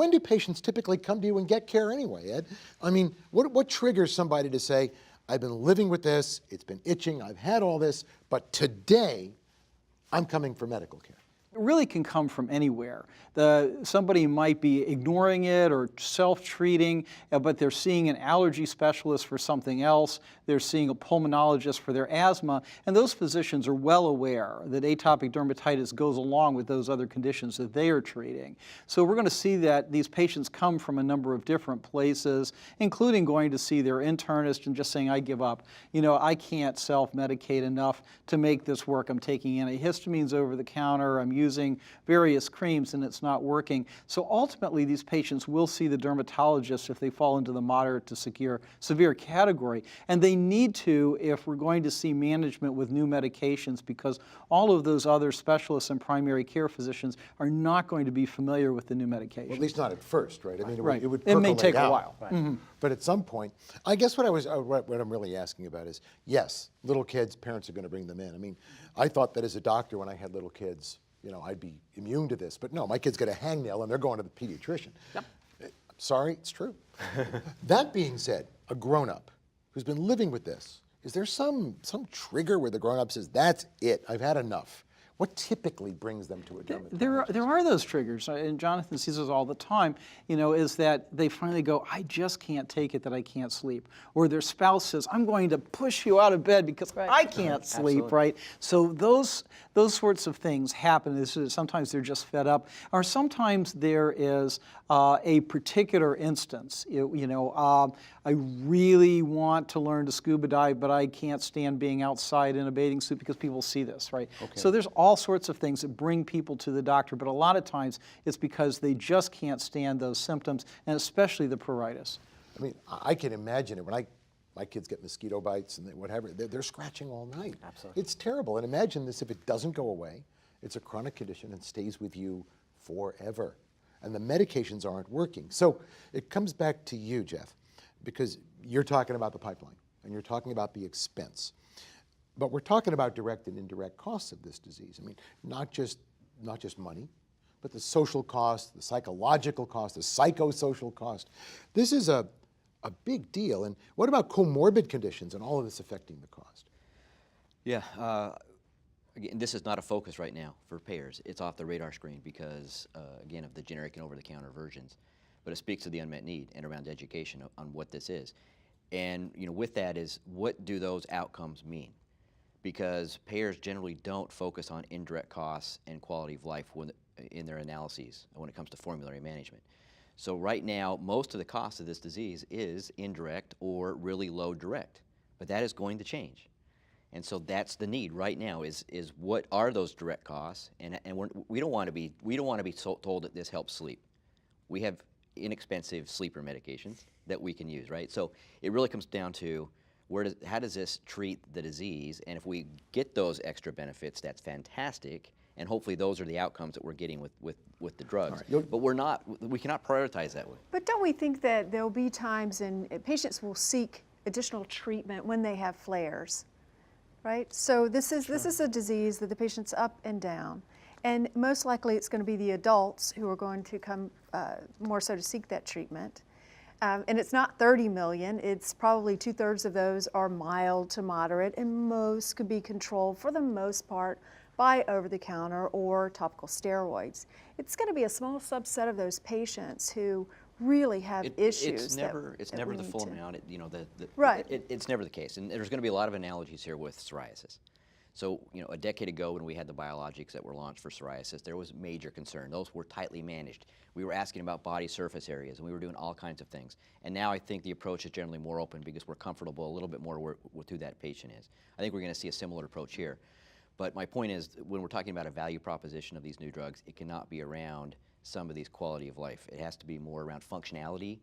When do patients typically come to you and get care anyway, Ed? I mean, what triggers somebody to say, I've been living with this, it's been itching, I've had all this, but today I'm coming for medical care? It really can come from anywhere. Somebody might be ignoring it or self-treating, but they're seeing an allergy specialist for something else. They're seeing a pulmonologist for their asthma, and those physicians are well aware that atopic dermatitis goes along with those other conditions that they are treating. So we're going to see that these patients come from a number of different places, including going to see their internist and just saying, I give up. You know, I can't self-medicate enough to make this work. I'm taking antihistamines over the counter. I'm using various creams and it's not working. So ultimately these patients will see the dermatologist if they fall into the moderate to severe category. And they need to if we're going to see management with new medications, because all of those other specialists and primary care physicians are not going to be familiar with the new medication. Well, at least not at first, right? I mean, right. it would It may percolate take out. a while. Right. Mm-hmm. But at some point, I guess what I'm really asking about is, yes, little kids, parents are going to bring them in. I mean, I thought that as a doctor when I had little kids, you know, I'd be immune to this, but no, my kid's got a hangnail and they're going to the pediatrician. Yep. I'm sorry, it's true. That being said, a grown-up who's been living with this, is there some trigger where the grown-up says, that's it, I've had enough? What typically brings them to a dermatologist? There are those triggers, and Jonathan sees this all the time, you know, is that they finally go, I just can't take it that I can't sleep. Or their spouse says, I'm going to push you out of bed because I can't sleep, right? So those sorts of things happen. Sometimes they're just fed up, or sometimes there is a particular instance. I really want to learn to scuba dive, but I can't stand being outside in a bathing suit because people see this, right? Okay. So there's all sorts of things that bring people to the doctor, but a lot of times it's because they just can't stand those symptoms, and especially the pruritus. I mean, I can imagine it when my kids get mosquito bites and whatever, they're scratching all night. Absolutely. It's terrible. And imagine this, if it doesn't go away, it's a chronic condition and stays with you forever. And the medications aren't working. So it comes back to you, Jeff, because you're talking about the pipeline and you're talking about the expense. But we're talking about direct and indirect costs of this disease. I mean, not just money, but the social cost, the psychological cost, the psychosocial cost. This is a big deal. And what about comorbid conditions and all of this affecting the cost? Yeah, again, this is not a focus right now for payers. It's off the radar screen because, again, of the generic and over-the-counter versions. But it speaks to the unmet need and around education on what this is. And with that is, what do those outcomes mean? Because payers generally don't focus on indirect costs and quality of life in their analyses when it comes to formulary management. So right now, most of the cost of this disease is indirect or really low direct, but that is going to change. And so that's the need right now is what are those direct costs? And we don't want to be told that this helps sleep. We have inexpensive sleeper medications that we can use, right? So it really comes down to how does this treat the disease? And if we get those extra benefits, that's fantastic. And hopefully those are the outcomes that we're getting with the drugs. Right. But we cannot prioritize that way. But don't we think that there'll be times and patients will seek additional treatment when they have flares, right? So this is a disease that the patient's up and down. And most likely it's going to be the adults who are going to come more so to seek that treatment. And it's not 30 million, it's probably 2/3 of those are mild to moderate, and most could be controlled for the most part by over-the-counter or topical steroids. It's going to be a small subset of those patients who really have issues. It's never the full amount. Right. It's never the case, and there's going to be a lot of analogies here with psoriasis. So, a decade ago when we had the biologics that were launched for psoriasis, there was major concern. Those were tightly managed. We were asking about body surface areas, and we were doing all kinds of things. And now I think the approach is generally more open because we're comfortable a little bit more with who that patient is. I think we're going to see a similar approach here. But my point is, when we're talking about a value proposition of these new drugs, it cannot be around some of these quality of life. It has to be more around functionality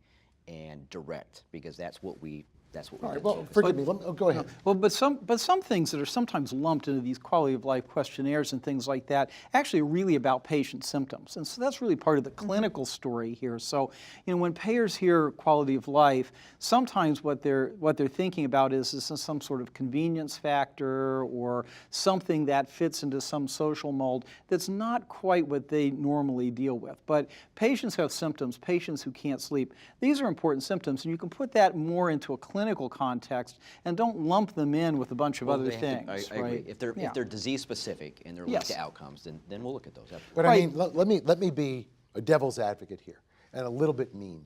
and direct, because that's what we That's what All we're right, going well, to focus forgive me, go ahead. Well, but some things that are sometimes lumped into these quality of life questionnaires and things like that actually are really about patient symptoms. And so that's really part of the clinical story here. So, when payers hear quality of life, sometimes what they're thinking about is some sort of convenience factor or something that fits into some social mold that's not quite what they normally deal with. But patients have symptoms, patients who can't sleep. These are important symptoms, and you can put that more into a clinical context and don't lump them in with a bunch of other things. I agree. right? If they're disease specific and they're linked to outcomes, then we'll look at those. But Right. I mean, let me be a devil's advocate here and a little bit mean.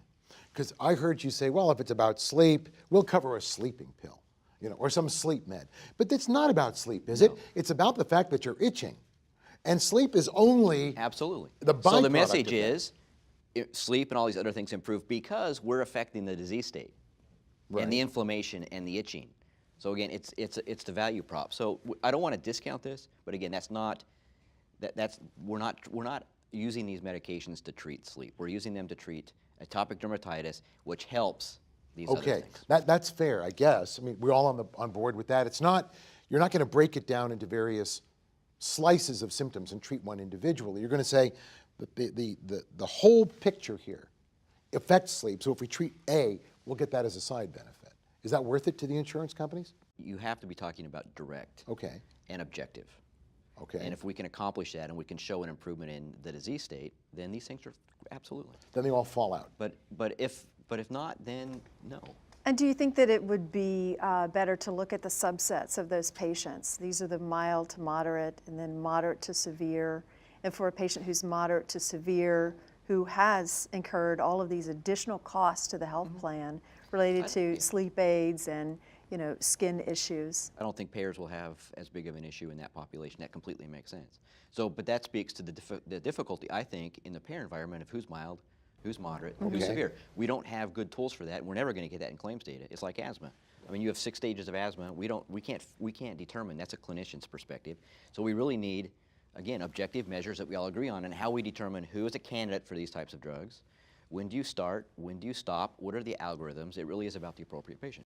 Because I heard you say, well, if it's about sleep, we'll cover a sleeping pill, or some sleep med. But it's not about sleep, is it? It's about the fact that you're itching. And sleep is only Absolutely. the byproduct So the of message that. is sleep and all these other things improve because we're affecting the disease state and the inflammation and the itching. So again, it's the value prop. So I don't want to discount this, but again, we're not using these medications to treat sleep. We're using them to treat atopic dermatitis, which helps these other Okay, things. that's fair, I guess. I mean, we're all on board with that. You're not going to break it down into various slices of symptoms and treat one individually. You're going to say that the whole picture here affects sleep. So if we treat A, we'll get that as a side benefit. Is that worth it to the insurance companies? You have to be talking about direct Okay. and objective. Okay. And if we can accomplish that and we can show an improvement in the disease state, then these things are absolutely. Then they all fall out. But if not, then no. And do you think that it would be better to look at the subsets of those patients? These are the mild to moderate and then moderate to severe. And for a patient who's moderate to severe, who has incurred all of these additional costs to the health plan related to sleep aids and skin issues. I don't think payers will have as big of an issue in that population. That completely makes sense. So, but that speaks to the difficulty, I think, in the payer environment of who's mild, who's moderate, who's Okay. severe. We don't have good tools for that, and we're never going to get that in claims data. It's like asthma. I mean, you have 6 stages of asthma. We can't determine. That's a clinician's perspective. So we really need, again, objective measures that we all agree on, and how we determine who is a candidate for these types of drugs. When do you start? When do you stop? What are the algorithms? It really is about the appropriate patient.